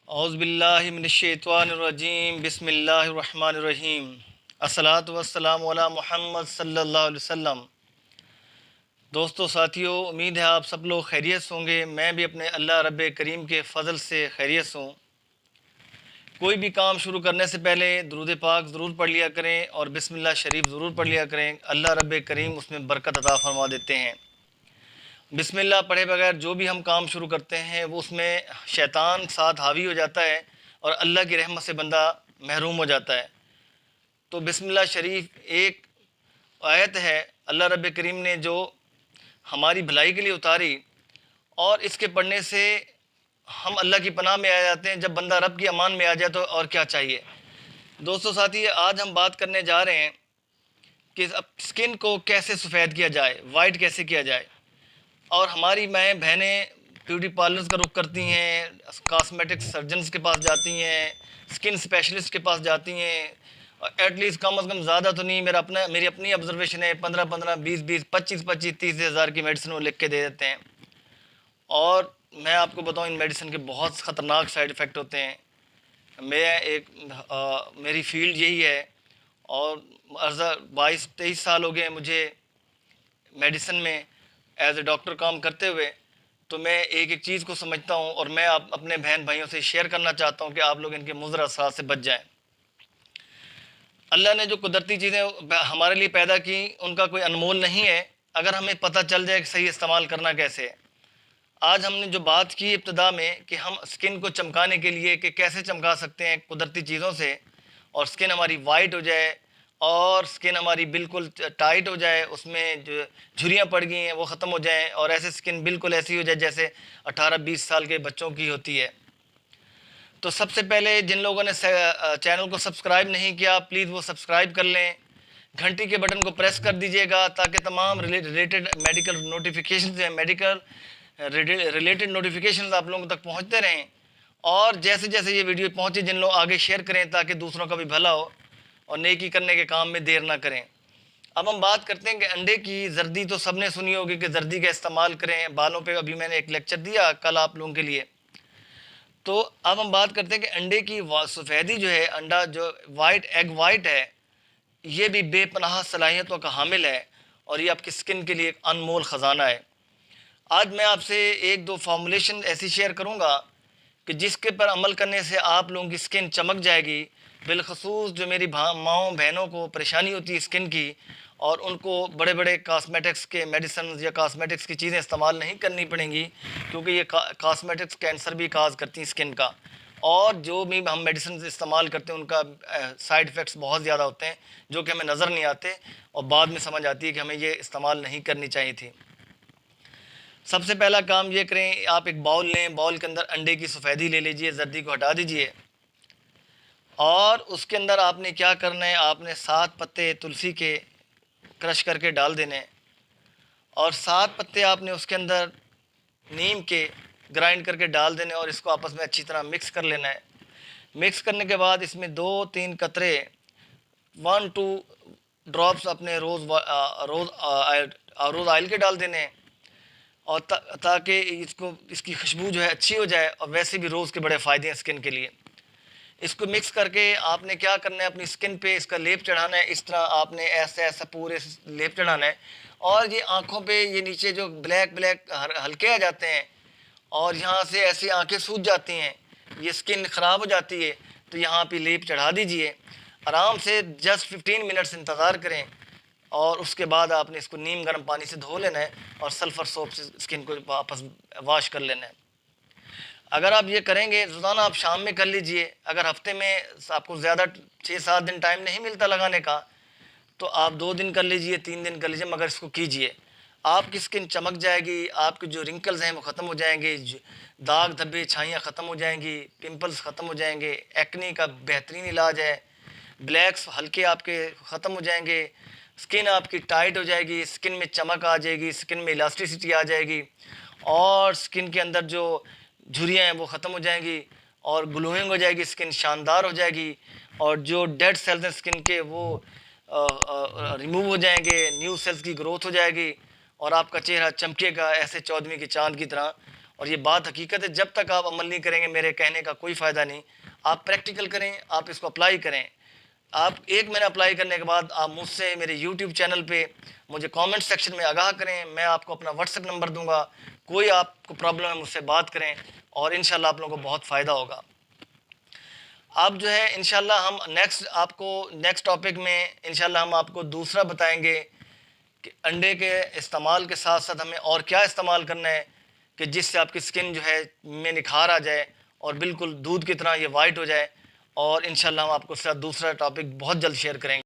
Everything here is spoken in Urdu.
اعوذ باللہ من الشیطان الرجیم، بسم اللہ الرحمن الرحیم، الصلاۃ والسلام علی محمد صلی اللہ علیہ وسلم۔ دوستو ساتھیو، امید ہے آپ سب لوگ خیریت سے ہوں گے۔ میں بھی اپنے اللہ رب کریم کے فضل سے خیریت سے ہوں۔ کوئی بھی کام شروع کرنے سے پہلے درود پاک ضرور پڑھ لیا کریں اور بسم اللہ شریف ضرور پڑھ لیا کریں، اللہ رب کریم اس میں برکت عطا فرما دیتے ہیں۔ بسم اللہ پڑھے بغیر جو بھی ہم کام شروع کرتے ہیں وہ اس میں شیطان ساتھ حاوی ہو جاتا ہے اور اللہ کی رحمت سے بندہ محروم ہو جاتا ہے۔ تو بسم اللہ شریف ایک آیت ہے اللہ رب کریم نے جو ہماری بھلائی کے لیے اتاری، اور اس کے پڑھنے سے ہم اللہ کی پناہ میں آ جاتے ہیں۔ جب بندہ رب کی امان میں آ جائے تو اور کیا چاہیے۔ دوستو ساتھی، آج ہم بات کرنے جا رہے ہیں کہ اسکن کو کیسے سفید کیا جائے، وائٹ کیسے کیا جائے۔ اور ہماری مائیں بہنیں بیوٹی پارلرز کا رخ کرتی ہیں، کاسمیٹک سرجنز کے پاس جاتی ہیں، اسکن اسپیشلسٹ کے پاس جاتی ہیں، ایٹ لیسٹ کم از کم زیادہ تو نہیں، میری اپنی آبزرویشن ہے، 15 20 25 30 ہزار کی میڈیسن وہ لکھ کے دے دیتے ہیں۔ اور میں آپ کو بتاؤں ان میڈیسن کے بہت خطرناک سائیڈ ایفیکٹ ہوتے ہیں۔ میری فیلڈ یہی ہے، اور عرضہ 22-23 سال ہو گئے مجھے میڈیسن میں ایز اے ڈاکٹر کام کرتے ہوئے۔ تو میں ایک ایک چیز کو سمجھتا ہوں، اور میں اپنے بہن بھائیوں سے شیئر کرنا چاہتا ہوں کہ آپ لوگ ان کے مضر اثرات سے بچ جائیں۔ اللہ نے جو قدرتی چیزیں ہمارے لیے پیدا کی ان کا کوئی انمول نہیں ہے، اگر ہمیں پتہ چل جائے کہ صحیح استعمال کرنا کیسے ہے۔ آج ہم نے جو بات کی ابتدا میں کہ ہم اسکن کو چمکانے کے لیے کہ کیسے چمکا سکتے ہیں قدرتی چیزوں سے، اور اسکن ہماری وائٹ ہو جائے اور اسکن ہماری بالکل ٹائٹ ہو جائے، اس میں جو جھریاں پڑ گئی ہیں وہ ختم ہو جائیں، اور ایسے اسکن بالکل ایسی ہو جائے جیسے 18-20 سال کے بچوں کی ہوتی ہے۔ تو سب سے پہلے جن لوگوں نے چینل کو سبسکرائب نہیں کیا پلیز وہ سبسکرائب کر لیں، گھنٹی کے بٹن کو پریس کر دیجئے گا تاکہ تمام ریلیٹڈ میڈیکل نوٹیفیکیشنز ہیں، میڈیکل ریلیٹڈ نوٹیفیکیشنز آپ لوگوں تک پہنچتے رہیں، اور جیسے جیسے یہ ویڈیو پہنچے جن لوگ آگے شیئر کریں تاکہ دوسروں کا بھی بھلا ہو اور نیکی کرنے کے کام میں دیر نہ کریں۔ اب ہم بات کرتے ہیں کہ انڈے کی زردی تو سب نے سنی ہوگی کہ زردی کا استعمال کریں بالوں پہ، ابھی میں نے ایک لیکچر دیا کل آپ لوگوں کے لیے۔ تو اب ہم بات کرتے ہیں کہ انڈے کی سفیدی جو ہے، انڈا جو ایگ وائٹ ہے، یہ بھی بے پناہ صلاحیتوں کا حامل ہے، اور یہ آپ کی اسکن کے لیے ایک انمول خزانہ ہے۔ آج میں آپ سے ایک دو فارمولیشن ایسی شیئر کروں گا کہ جس کے پر عمل کرنے سے آپ لوگوں کی اسکن چمک جائے گی، بالخصوص جو میری ماؤں بہنوں کو پریشانی ہوتی ہے اسکن کی، اور ان کو بڑے بڑے کاسمیٹکس کے میڈیسنز یا کاسمیٹکس کی چیزیں استعمال نہیں کرنی پڑیں گی، کیونکہ یہ کاسمیٹکس کینسر بھی کاز کرتی ہیں اسکن کا، اور جو بھی ہم میڈیسنز استعمال کرتے ہیں ان کا سائیڈ ایفیکٹس بہت زیادہ ہوتے ہیں جو کہ ہمیں نظر نہیں آتے، اور بعد میں سمجھ آتی ہے کہ ہمیں یہ استعمال نہیں کرنی چاہیے تھی۔ سب سے پہلا کام یہ کریں، آپ ایک باؤل لیں، باؤل کے اندر انڈے کی سفیدی لے لیجئے، زردی کو ہٹا دیجئے، اور اس کے اندر آپ نے کیا کرنا ہے، آپ نے 7 پتے تلسی کے کرش کر کے ڈال دینے، اور 7 پتے آپ نے اس کے اندر نیم کے گرائنڈ کر کے ڈال دینے، اور اس کو آپس میں اچھی طرح مکس کر لینا ہے۔ مکس کرنے کے بعد اس میں 2-3 قطرے 1-2 ڈراپس اپنے روز آئل کے ڈال دینے، اور تاکہ اس کی خوشبو جو ہے اچھی ہو جائے، اور ویسے بھی روز کے بڑے فائدے ہیں اسکن کے لیے۔ اس کو مکس کر کے آپ نے کیا کرنا ہے، اپنی اسکن پہ اس کا لیپ چڑھانا ہے، اس طرح آپ نے ایسا پورے لیپ چڑھانا ہے، اور یہ آنکھوں پہ یہ نیچے جو بلیک ہلکے آ جاتے ہیں اور یہاں سے ایسی آنکھیں سوج جاتی ہیں، یہ اسکن خراب ہو جاتی ہے، تو یہاں پہ لیپ چڑھا دیجئے، آرام سے جسٹ 15 منٹس انتظار کریں، اور اس کے بعد آپ نے اس کو نیم گرم پانی سے دھو لینا ہے اور سلفر سوپ سے اسکن کو واپس واش کر لینا ہے۔ اگر آپ یہ کریں گے روزانہ، آپ شام میں کر لیجئے، اگر ہفتے میں آپ کو زیادہ 6-7 دن ٹائم نہیں ملتا لگانے کا تو آپ 2 دن کر لیجئے، 3 دن کر لیجئے، مگر اس کو کیجئے، آپ کی اسکن چمک جائے گی، آپ کے جو رنکلز ہیں وہ ختم ہو جائیں گے، داغ دھبے چھائیاں ختم ہو جائیں گی، پمپلز ختم ہو جائیں گے، ایکنی کا بہترین علاج ہے، بلیکس ہلکے آپ کے ختم ہو جائیں گے، اسکن آپ کی ٹائٹ ہو جائے گی، اسکن میں چمک آ جائے گی، اسکن میں الاسٹیسٹی آ جائے گی، اور اسکن کے اندر جو جھریاں ہیں وہ ختم ہو جائیں گی اور گلوئنگ ہو جائے گی، اسکن شاندار ہو جائے گی، اور جو ڈیڈ سیلز ہیں اسکن کے وہ ریموو ہو جائیں گے، نیو سیلز کی گروتھ ہو جائے گی، اور آپ کا چہرہ چمکے گا ایسے 14ویں کے چاند کی طرح۔ اور یہ بات حقیقت ہے، جب تک آپ عمل نہیں کریں گے میرے کہنے کا کوئی فائدہ نہیں۔ آپ پریکٹیکل کریں، آپ اس کو اپلائی کریں۔ آپ 1 مہینہ اپلائی کرنے کے بعد آپ مجھ سے میرے یوٹیوب چینل پہ مجھے کامنٹ سیکشن میں آگاہ کریں، میں آپ کو اپنا واٹس ایپ نمبر دوں گا، کوئی آپ کو پرابلم ہے مجھ سے بات کریں، اور انشاءاللہ آپ لوگوں کو بہت فائدہ ہوگا۔ اب جو ہے انشاءاللہ ہم نیکسٹ ٹاپک میں انشاءاللہ ہم آپ کو دوسرا بتائیں گے کہ انڈے کے استعمال کے ساتھ ساتھ ہمیں اور کیا استعمال کرنا ہے کہ جس سے آپ کی سکن جو ہے میں نکھار آ جائے اور بالکل دودھ کی طرح یہ وائٹ ہو جائے، اور انشاءاللہ ہم آپ کو ساتھ دوسرا ٹاپک بہت جلد شیئر کریں گے۔